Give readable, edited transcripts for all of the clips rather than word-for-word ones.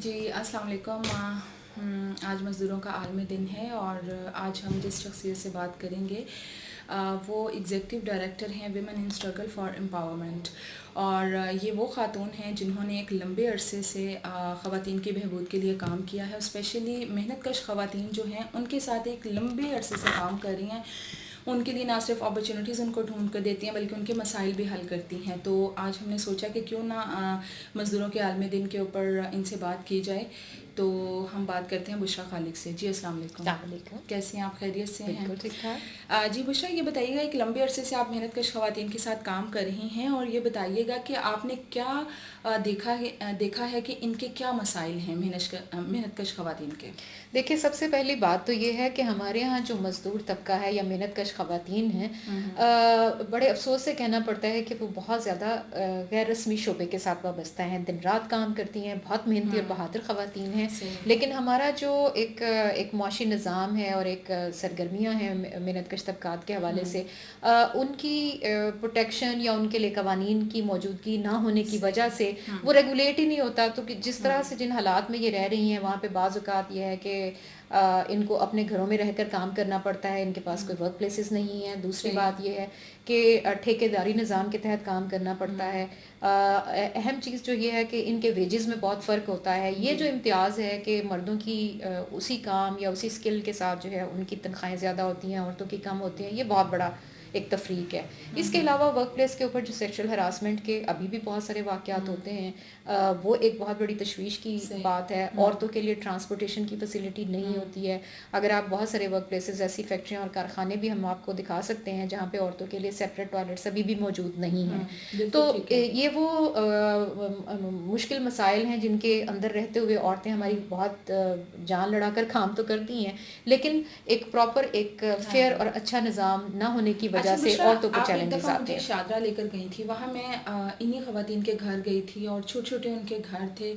جی السلام علیکم. آج مزدوروں کا عالمی دن ہے اور آج ہم جس شخصیت سے بات کریں گے وہ ایگزیکٹو ڈائریکٹر ہیں women in struggle for empowerment. اور یہ وہ خاتون ہیں جنہوں نے ایک لمبے عرصے سے خواتین کی بہبود کے لیے کام کیا ہے. اسپیشلی محنت کش خواتین جو ہیں ان کے ساتھ ایک لمبے عرصے سے کام کر رہی ہیں. ان کے لیے نہ صرف اپرچونیٹیز ان کو ڈھونڈ کر دیتی ہیں بلکہ ان کے مسائل بھی حل کرتی ہیں. تو آج ہم نے سوچا کہ کیوں نہ مزدوروں کے عالمی دن کے اوپر ان سے بات کی جائے. تو ہم بات کرتے ہیں بشریٰ خالق سے. جی السلام علیکم. السلام علیکم. کیسی ہیں آپ؟ خیریت سے ہیں؟ بالکل ٹھیک ٹھاک. جی بشریٰ یہ بتائیے گا ایک لمبے عرصے سے آپ محنت کش خواتین کے ساتھ کام کر رہی ہیں اور یہ بتائیے گا کہ آپ نے کیا دیکھا ہے کہ ان کے کیا مسائل ہیں محنت کش خواتین کے. دیکھیے سب سے پہلی بات تو یہ ہے کہ ہمارے ہاں جو مزدور طبقہ ہے یا محنت کش خواتین ہیں بڑے افسوس سے کہنا پڑتا ہے کہ وہ بہت زیادہ غیر رسمی شعبے کے ساتھ وابستہ ہیں. دن رات کام کرتی ہیں, بہت محنتی اور بہادر خواتین ہیں. لیکن ہمارا جو ایک معاشی نظام ہے اور ایک سرگرمیاں ہیں محنت کش طبقات کے حوالے سے, ان کی پروٹیکشن یا ان کے لیے قوانین کی موجودگی نہ ہونے کی وجہ سے وہ ریگولیٹ ہی نہیں ہوتا. تو جس طرح سے جن حالات میں یہ رہ رہی ہیں وہاں پہ بعض اوقات یہ ہے کہ ان کو اپنے گھروں میں رہ کر کام کرنا پڑتا ہے, ان کے پاس کوئی ورک پلیسز نہیں ہیں. دوسری بات یہ ہے کہ ٹھیکے داری نظام کے تحت کام کرنا پڑتا ہے. اہم چیز جو یہ ہے کہ ان کے ویجز میں بہت فرق ہوتا ہے. یہ جو امتیاز ہے کہ مردوں کی اسی کام یا اسی اسکل کے ساتھ جو ہے ان کی تنخواہیں زیادہ ہوتی ہیں, عورتوں کی کم ہوتی ہیں, یہ بہت بڑا ایک تفریق ہے. اس کے علاوہ ورک پلیس کے اوپر جو سیکشل ہراسمنٹ کے ابھی بھی بہت سارے واقعات ہوتے ہیں, وہ ایک بہت بڑی تشویش کی بات ہے. عورتوں کے لیے ٹرانسپورٹیشن کی فیسلٹی نہیں ہوتی ہے. اگر آپ بہت سارے ورک پلیسز ایسی فیکٹریاں اور کارخانے بھی ہم آپ کو دکھا سکتے ہیں جہاں پہ عورتوں کے لیے سیپریٹ ٹوائلٹس ابھی بھی موجود نہیں ہیں. تو یہ وہ مشکل مسائل ہیں جن کے اندر رہتے ہوئے عورتیں ہماری بہت جان لڑا کر کام تو کرتی ہیں, لیکن ایک پراپر ایک فیئر اور اچھا نظام نہ ہونے کی وجہ سے عورتوں کو چیلنجز آتے ہیں. شادرہ لے کر گئی تھی, وہاں میں انہی خواتین کے گھر گئی تھی اور چھوٹے چھوٹے ان کے گھر تھے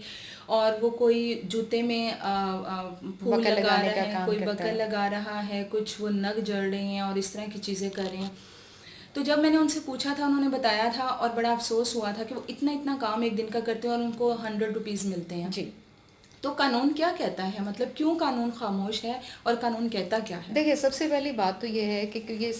اور وہ کوئی جوتے میں پھول لگا رہا ہے, کوئی بکر لگا رہا ہے, کچھ وہ نگ جڑ رہے ہیں اور اس طرح کی چیزیں کر رہے ہیں. تو جب میں نے ان سے پوچھا تھا انہوں نے بتایا تھا اور بڑا افسوس ہوا تھا کہ وہ اتنا کام ایک دن کا کرتے ہیں اور ان کو 100 روپیز ملتے ہیں. جی تو قانون کیا کہتا ہے, مطلب کیوں قانون خاموش ہے اور قانون کہتا کیا ہے؟ دیکھیے سب سے پہلی بات تو یہ ہے کہ یہ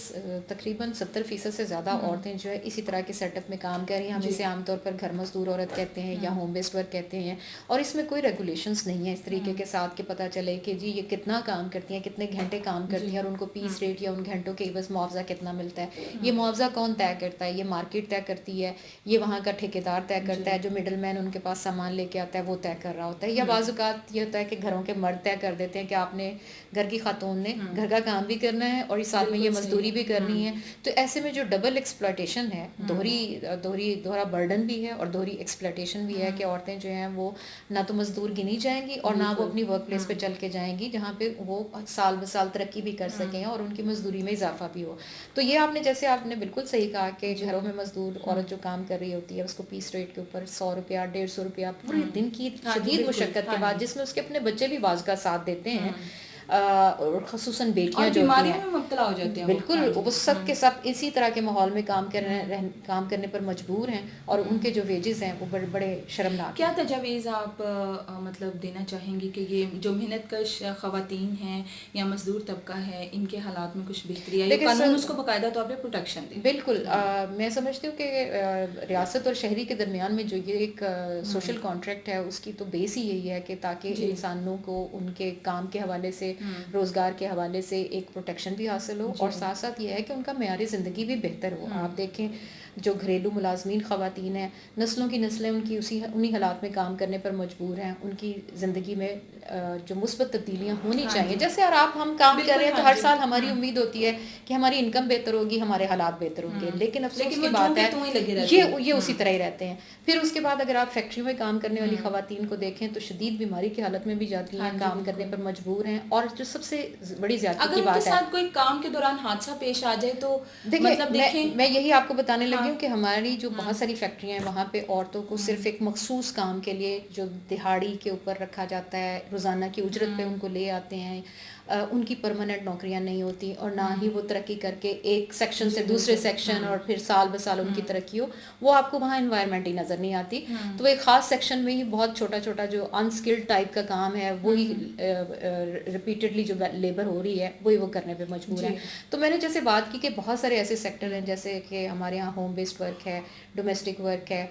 تقریباً 70% سے زیادہ عورتیں جو ہے اسی طرح کے سیٹ اپ میں کام کر رہی ہیں. ہم اسے عام طور پر گھر مزدور عورت کہتے ہیں یا ہوم بیسڈ ورک کہتے ہیں, اور اس میں کوئی ریگولیشنس نہیں ہے اس طریقے کے ساتھ کہ پتہ چلے کہ جی یہ کتنا کام کرتی ہیں, کتنے گھنٹے کام کرتی ہیں اور ان کو پیس ریٹ یا ان گھنٹوں کے بس معاوضہ کتنا ملتا ہے. یہ معاوضہ کون طے کرتا ہے؟ یہ مارکیٹ طے کرتی ہے, یہ وہاں کا ٹھیکیدار طے کرتا ہے, جو مڈل مین ان کے پاس سامان لے کے آتا ہے وہ طے کر رہا ہوتا ہے, یا بعض اوقات یہ ہوتا ہے کہ گھروں کے مرد طے کر دیتے ہیں کہ آپ نے گھر کی خاتون نے گھر کا کام بھی کرنا ہے اور اس ساتھ میں یہ مزدوری بھی کرنی ہے. تو ایسے میں جو ڈبل ایکسپلائٹیشن ہے, دوہرا برڈن بھی ہے اور دوہری ایکسپلائٹیشن بھی ہے کہ عورتیں جو ہیں وہ نہ تو مزدور گنی جائیں گی اور نہ وہ اپنی ورک پلیس پہ چل کے جائیں گی جہاں پہ وہ سال بسال ترقی بھی کر سکیں اور ان کی مزدوری میں اضافہ بھی ہو. تو یہ آپ نے بالکل صحیح کہا کہ گھروں میں مزدور عورت جو کام کر رہی ہوتی ہے اس کو پیس ریٹ کے اوپر 100 روپیہ 150 روپیہ پورے دن کی شدید مشقت کے بعد, جس میں اس کے اپنے بچے بھی بعض کا ساتھ دیتے ہیں, اور خصوصاً بیٹیاں جو ہوتی ہیں مبتلا ہو جاتے ہیں, بالکل وہ سب کے سب اسی طرح کے ماحول میں کام کرنے پر مجبور ہیں اور ان کے جو ویجز ہیں وہ بڑے شرمناک. کیا تجاویز آپ مطلب دینا چاہیں گی کہ یہ جو محنت کش خواتین ہیں یا مزدور طبقہ ہے ان کے حالات میں کچھ بہتری آئی, قانون اس کو باقاعدہ طور پہ پروٹیکشن دے؟ بالکل میں سمجھتی ہوں کہ ریاست اور شہری کے درمیان میں جو یہ ایک سوشل کانٹریکٹ ہے اس کی تو بیس ہی یہی ہے کہ تاکہ انسانوں کو ان کے کام کے حوالے سے, روزگار کے حوالے سے ایک پروٹیکشن بھی حاصل ہو, اور ساتھ ساتھ یہ ہے کہ ان کا معیار زندگی بھی بہتر ہو. آپ دیکھیں جو گھریلو ملازمین خواتین ہیں, نسلوں کی نسلیں ان کی انہی حالات میں کام کرنے پر مجبور ہیں. ان کی زندگی میں جو مثبت تبدیلیاں ہونی چاہیے, جیسے اور ہم کام کر رہے ہیں تو ہر سال ہماری امید ہوتی ہے کہ ہماری انکم بہتر ہوگی, ہمارے حالات بہتر ہوں گے, لیکن افسوس کی بات ہے یہ اسی طرح ہی رہتے ہیں. پھر اس کے بعد اگر آپ فیکٹری میں کام کرنے والی خواتین کو دیکھیں تو شدید بیماری کی حالت میں بھی جاتی ہیں, کام کرنے پر مجبور ہیں. اور جو سب سے بڑی زیادتی کی بات ہے, کوئی کام کے دوران حادثہ پیش آ جائے تو دیکھیں میں یہی آپ کو بتانے لگی ہوں کہ ہماری جو بہت ساری فیکٹریاں ہیں وہاں پہ عورتوں کو صرف ایک مخصوص کام کے لیے جو دہاڑی کے اوپر رکھا جاتا ہے، روزانہ کی اجرت پہ ان کو لے آتے ہیں، ان کی پرماننٹ نوکریاں نہیں ہوتی، اور نہ ہی وہ ترقی کر کے ایک سیکشن سے دوسرے سیکشن اور پھر سال بسال ان کی ترقی ہو، وہ آپ کو وہاں انوائرمنٹ ہی نظر نہیں آتی. تو ایک خاص سیکشن میں ہی بہت چھوٹا چھوٹا جو انسکلڈ ٹائپ کا کام ہے وہی ریپیٹڈلی جو لیبر ہو رہی ہے وہی وہ کرنے پہ مجبور ہیں. تو میں نے جیسے بات کی کہ بہت سارے ایسے سیکٹر ہیں جیسے کہ ہمارے یہاں ہوم بیسڈ ورک ہے، ڈومیسٹک ورک ہے،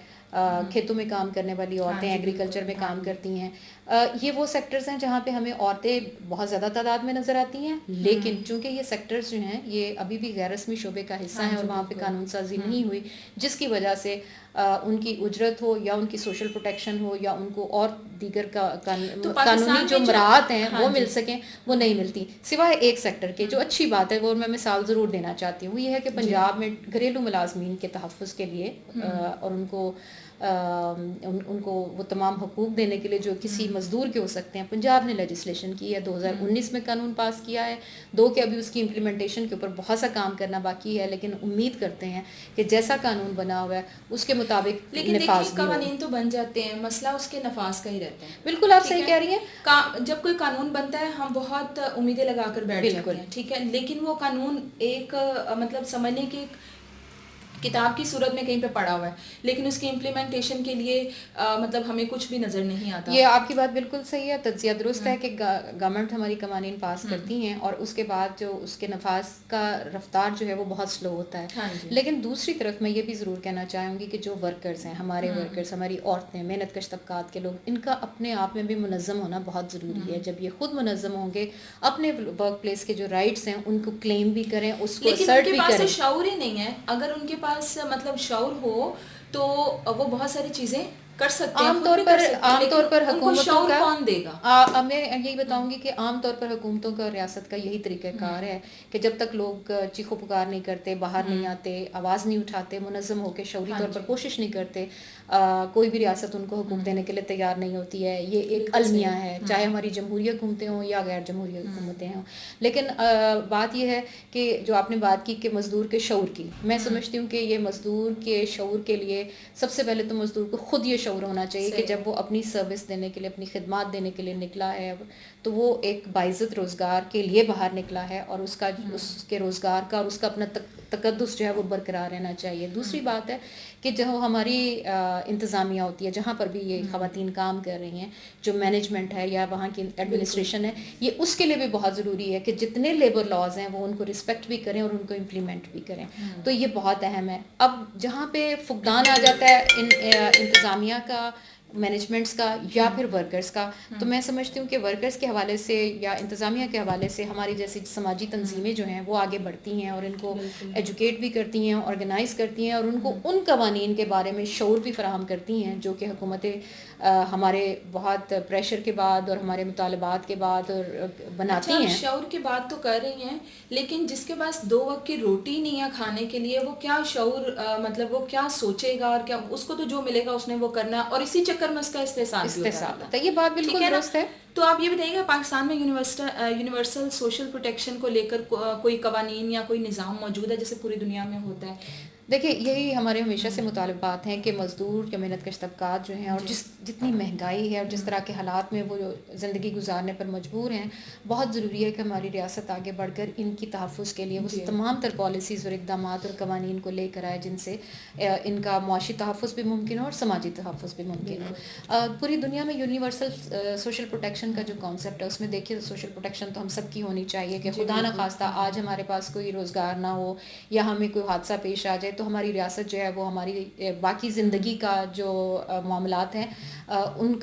کھیتوں میں کام کرنے والی عورتیں ایگریکلچر میں کام کرتی ہیں. یہ وہ سیکٹرز ہیں جہاں پہ ہمیں عورتیں بہت زیادہ تعداد میں نظر آتی ہیں، لیکن چونکہ یہ سیکٹرز جو ہیں یہ ابھی بھی غیر رسمی شعبے کا حصہ ہیں اور وہاں پہ قانون سازی نہیں ہوئی، جس کی وجہ سے ان کی اجرت ہو یا ان کی سوشل پروٹیکشن ہو یا ان کو اور دیگر قانونی جو مراعات ہیں وہ مل سکیں، وہ نہیں ملتی سوائے ایک سیکٹر کے. جو اچھی بات ہے وہ میں مثال ضرور دینا چاہتی ہوں، وہ یہ ہے کہ پنجاب میں گھریلو ملازمین کے تحفظ کے لیے اور ان کو وہ تمام حقوق دینے کے لیے جو کسی مزدور کے ہو سکتے ہیں، پنجاب نے لیجسلیشن کی ہے، 2019 میں قانون پاس کیا ہے. کہ ابھی اس کی امپلیمنٹیشن کے اوپر بہت سا کام کرنا باقی ہے، لیکن امید کرتے ہیں کہ جیسا قانون بنا ہوا ہے اس کے مطابق لیکن نفاذ بھی ہو. قوانین تو بن جاتے ہیں، مسئلہ اس کے نفاذ کا ہی رہتا ہے. بالکل آپ صحیح کہہ رہی ہیں. جب کوئی قانون بنتا ہے ہم بہت امیدیں لگا کر بیٹھ جاتے ہیں، ٹھیک ہے، لیکن وہ قانون ایک مطلب سمجھنے کی کتاب کی صورت میں کہیں پہ پڑا ہوا ہے، لیکن اس کی امپلیمنٹیشن کے لیے مطلب ہمیں کچھ بھی نظر نہیں آتا. یہ آپ کی بات بالکل صحیح ہے، تجزیہ درست ہے کہ گورنمنٹ ہماری قوانین پاس کرتی ہیں اور اس کے بعد جو اس کے نفاذ کا رفتار جو ہے وہ بہت سلو ہوتا ہے. لیکن دوسری طرف میں یہ بھی ضرور کہنا چاہوں گی کہ جو ورکرز ہیں، ہمارے ورکرز، ہماری عورتیں، محنت کش طبقات کے لوگ، ان کا اپنے آپ میں بھی منظم ہونا بہت ضروری ہے. جب یہ خود منظم ہوں گے، اپنے ورک پلیس کے جو رائٹس ہیں ان کو کلیم بھی کریں، اس کو اسرٹ بھی کریں. لیکن ان کے پاس شعور ہی نہیں ہے. اگر ان کے پاس مطلب شعور ہو تو وہ بہت ساری چیزیں کر سکتے ہیں. عام طور پر حکومتوں کا، کون دے گا؟ میں یہی بتاؤں گی کہ عام طور پر حکومتوں کا، ریاست کا یہی طریقہ کار ہے کہ جب تک لوگ چیخو پکار نہیں کرتے، باہر نہیں آتے، آواز نہیں اٹھاتے، منظم ہو کے شعوری طور پر کوشش نہیں کرتے، کوئی بھی ریاست ان کو حقوق دینے کے لیے تیار نہیں ہوتی ہے. یہ ایک المیہ ہے، چاہے ہماری جمہوری حکومتیں ہوں یا غیر جمہوری حکومتیں ہوں. لیکن بات یہ ہے کہ جو آپ نے بات کی کہ مزدور کے شعور کی، میں سمجھتی ہوں کہ یہ مزدور کے شعور کے لیے سب سے پہلے تو مزدور کو خود یہ شعور ہونا چاہیے کہ جب وہ اپنی سروس دینے کے لیے، اپنی خدمات دینے کے لیے نکلا ہے تو وہ ایک باعزت روزگار کے لیے باہر نکلا ہے، اور اس کے روزگار کا اور اس کا اپنا تقدس جو ہے وہ برقرار رہنا چاہیے. دوسری بات ہے کہ جو ہماری انتظامیہ ہوتی ہے، جہاں پر بھی یہ خواتین کام کر رہی ہیں، جو مینجمنٹ ہے یا وہاں کی ایڈمنسٹریشن ہے، یہ اس کے لیے بھی بہت ضروری ہے کہ جتنے لیبر لاز ہیں وہ ان کو رسپیکٹ بھی کریں اور ان کو امپلیمنٹ بھی کریں. تو یہ بہت اہم ہے. اب جہاں پہ فقدان آ جاتا ہے انتظامیہ کا، مینجمنٹس کا یا پھر ورکرز کا، تو میں سمجھتی ہوں کہ ورکرز کے حوالے سے یا انتظامیہ کے حوالے سے ہماری جیسی سماجی تنظیمیں جو ہیں وہ آگے بڑھتی ہیں اور ان کو ایجوکیٹ بھی کرتی ہیں، آرگنائز کرتی ہیں، اور ان کو ان قوانین کے بارے میں شعور بھی فراہم کرتی ہیں جو کہ حکومتیں ہمارے بہت پریشر کے بعد اور ہمارے مطالبات کے بعد بناتی ہیں. شعور کی بات تو کر رہی ہیں، لیکن جس کے پاس 2 وقت کی روٹی نہیں ہے کھانے کے لیے، وہ کیا شعور مطلب وہ کیا سوچے گا، اور کیا اس کو تو جو ملے گا اس نے وہ کرنا ہے، اور اسی چکر میں اس کا استحصال ہوتا ہے. یہ بات بالکل درست ہے. تو آپ یہ بتائیے گا پاکستان میں یونیورسل سوشل پروٹیکشن کو لے کر کوئی قوانین یا کوئی نظام موجود ہے جیسے پوری دنیا میں ہوتا ہے؟ دیکھیے یہی ہمارے ہمیشہ سے مطالبات ہیں کہ مزدور یا محنت کش طبقات جو ہیں اور جتنی مہنگائی ہے اور جس طرح کے حالات میں وہ زندگی گزارنے پر مجبور ہیں، بہت ضروری ہے کہ ہماری ریاست آگے بڑھ کر ان کی تحفظ کے لیے وہ تمام تر پالیسیز اور اقدامات اور قوانین کو لے کر آئے جن سے ان کا معاشی تحفظ بھی ممکن ہو اور سماجی تحفظ بھی ممکن ہو. پوری دنیا میں یونیورسل سوشل پروٹیکشن کا جو کانسیپٹ ہے اس میں دیکھیے سوشل پروٹیکشن تو ہم سب کی ہونی چاہیے کہ خدا نخواستہ آج ہمارے پاس کوئی روزگار نہ ہو یا ہمیں کوئی حادثہ پیش آ جائے تو ہماری ریاست جو ہے وہ ہماری باقی زندگی کا جو معاملات ہیں ان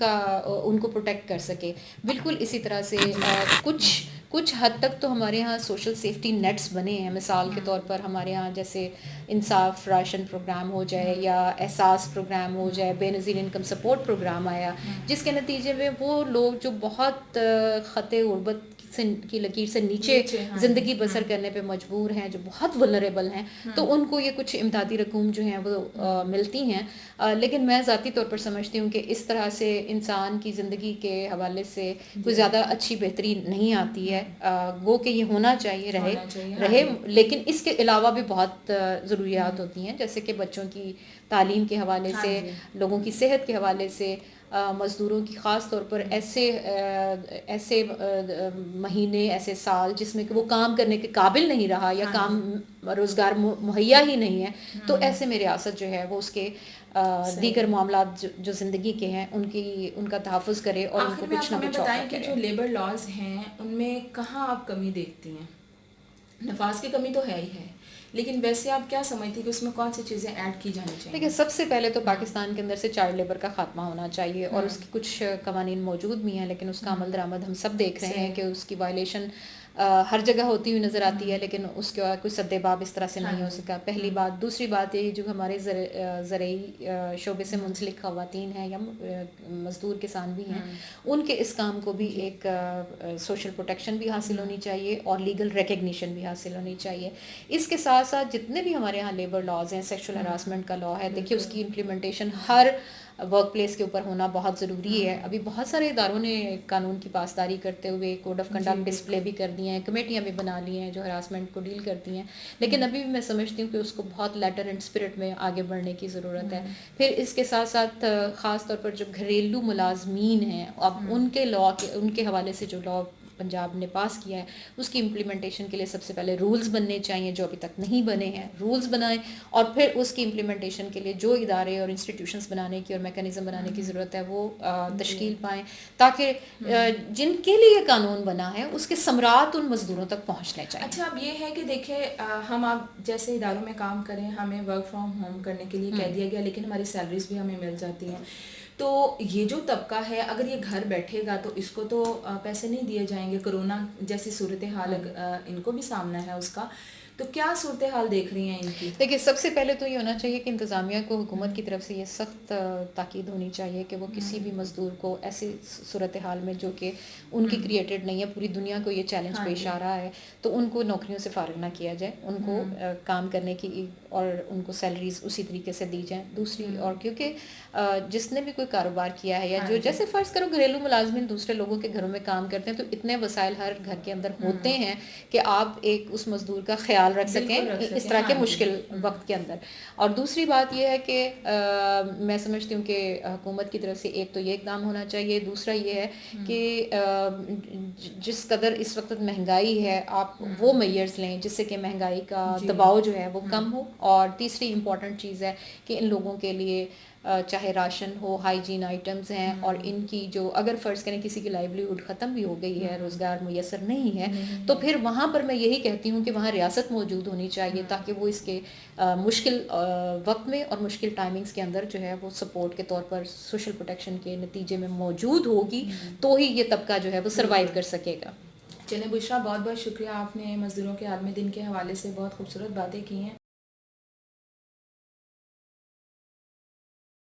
کو پروٹیکٹ کر سکے. بالکل اسی طرح سے کچھ حد تک تو ہمارے ہاں سوشل سیفٹی نیٹس بنے ہیں. مثال کے طور پر ہمارے ہاں جیسے انصاف راشن پروگرام ہو جائے یا احساس پروگرام ہو جائے، بے نظیر انکم سپورٹ پروگرام آیا، جس کے نتیجے میں وہ لوگ جو بہت خطے غربت کی لکیر سے نیچے زندگی بسر کرنے پہ مجبور ہیں, جو بہت ولنریبل ہیں, تو ان کو یہ کچھ امدادی رقوم جو ہیں وہ ملتی ہیں. لیکن میں ذاتی طور پر سمجھتی ہوں کہ اس طرح سے انسان کی زندگی کے حوالے سے کوئی زیادہ اچھی بہتری نہیں آتی ہے. وہ کہ یہ ہونا چاہیے رہے, لیکن اس کے علاوہ بھی بہت ضروریات ہوتی ہیں, جیسے کہ بچوں کی تعلیم کے حوالے سے, لوگوں کی صحت کے حوالے سے, مزدوروں کی خاص طور پر ایسے مہینے, ایسے سال جس میں کہ وہ کام کرنے کے قابل نہیں رہا یا کام روزگار مہیا ہی نہیں ہے, تو ایسے میں ریاست جو ہے وہ اس کے دیگر معاملات جو زندگی کے ہیں ان کا تحفظ کرے اور ان کو کچھ نہ کچھ بتائیں کہ جو لیبر لاز ہیں ان میں کہاں آپ کمی دیکھتی ہیں؟ نفاذ کی کمی تو ہے ہی ہے, لیکن ویسے آپ کیا سمجھتی کہ اس میں کون سی چیزیں ایڈ کی جانی چاہیے؟ دیکھیے, سب سے پہلے تو پاکستان کے اندر سے چائلڈ لیبر کا خاتمہ ہونا چاہیے, اور اس کی کچھ قوانین موجود بھی ہیں, لیکن اس کا عمل درآمد ہم سب دیکھ رہے ہیں کہ اس کی وائلیشن ہر جگہ ہوتی ہوئی نظر آتی ہے, لیکن اس کے کوئی سدباب اس طرح سے نہیں ہو سکا. پہلی بات. دوسری بات یہ, جو ہمارے زرعی شعبے سے منسلک خواتین ہیں یا مزدور کسان بھی ہیں, ان کے اس کام کو بھی ایک سوشل پروٹیکشن بھی حاصل ہونی چاہیے اور لیگل ریکگنیشن بھی حاصل ہونی چاہیے. اس کے ساتھ ساتھ جتنے بھی ہمارے یہاں لیبر لاز ہیں, سیکشل ہراسمنٹ کا لا ہے, دیکھیے اس کی امپلیمنٹیشن ہر ورک پلیس کے اوپر ہونا بہت ضروری ہے. ابھی بہت سارے اداروں نے قانون کی پاسداری کرتے ہوئے کوڈ آف کنڈکٹ ڈسپلے بھی کر دیے ہیں, کمیٹیاں بھی بنا لی ہیں جو ہراسمنٹ کو ڈیل کرتی ہیں, لیکن ابھی بھی میں سمجھتی ہوں کہ اس کو بہت لیٹر اینڈ اسپرٹ میں آگے بڑھنے کی ضرورت ہے. پھر اس کے ساتھ ساتھ خاص طور پر جو گھریلو ملازمین ہیں, اب ان کے حوالے سے جو لا پنجاب نے پاس کیا ہے, اس کی امپلیمنٹیشن کے لیے سب سے پہلے رولز بننے چاہیے جو ابھی تک نہیں بنے ہیں. رولز بنائیں, اور پھر اس کی امپلیمنٹیشن کے لیے جو ادارے اور انسٹیٹیوشنز بنانے کی اور میکانزم بنانے کی ضرورت ہے وہ تشکیل پائیں, تاکہ جن کے لیے قانون بنا ہے اس کے ثمرات ان مزدوروں تک پہنچنے چاہیے. اچھا, اب یہ ہے کہ دیکھیں, ہم آپ جیسے اداروں میں کام کریں, ہمیں ورک فرام ہوم کرنے کے لیے کہہ دیا گیا, لیکن ہماری سیلریز بھی ہمیں مل جاتی ہیں. تو یہ جو طبقہ ہے اگر یہ گھر بیٹھے گا تو اس کو تو پیسے نہیں دیے جائیں گے. کرونا جیسی صورتحال ان کو بھی سامنا ہے اس کا, تو کیا صورتحال دیکھ رہی ہیں ان کی؟ دیکھیے, سب سے پہلے تو یہ ہونا چاہیے کہ انتظامیہ کو حکومت کی طرف سے یہ سخت تاکید ہونی چاہیے کہ وہ کسی بھی مزدور کو ایسی صورتحال میں جو کہ ان کی کریٹڈ نہیں ہے, پوری دنیا کو یہ چیلنج پیش آ رہا ہے, تو ان کو نوکریوں سے فارغ نہ کیا جائے, ان کو کام کرنے کی اور ان کو سیلریز اسی طریقے سے دی جائیں. دوسری, اور کیونکہ جس نے بھی کوئی کاروبار کیا ہے یا جو جیسے فرض کرو گھریلو ملازمین دوسرے لوگوں کے گھروں میں کام کرتے ہیں, تو اتنے وسائل ہر گھر کے اندر ہوتے ہیں کہ آپ ایک اس مزدور کا خیال رکھ سکیں اس طرح کے مشکل وقت کے اندر. اور دوسری بات یہ ہے کہ میں سمجھتی ہوں کہ حکومت کی طرف سے ایک تو یہ اقدام ہونا چاہیے. دوسرا یہ ہے کہ جس قدر اس وقت مہنگائی ہے, آپ وہ میئرز لیں جس سے کہ مہنگائی کا دباؤ جو ہے وہ کم ہو. اور تیسری امپورٹنٹ چیز ہے کہ ان لوگوں کے لیے چاہے راشن ہو, ہائیجین آئٹمز ہیں, اور ان کی جو اگر فرض کریں کسی کی لائیولیہوڈ ختم بھی ہو گئی ہے, روزگار میسر نہیں ہے, تو پھر وہاں پر میں یہی کہتی ہوں کہ وہاں ریاست موجود ہونی چاہیے, تاکہ وہ اس کے مشکل وقت میں اور مشکل ٹائمنگز کے اندر جو ہے وہ سپورٹ کے طور پر سوشل پروٹیکشن کے نتیجے میں موجود ہوگی, تو ہی یہ طبقہ جو ہے وہ سروائیو کر سکے گا. چلیں بشریٰ, بہت بہت شکریہ, آپ نے مزدوروں کے عالمی دن کے حوالے سے بہت خوبصورت باتیں کی ہیں.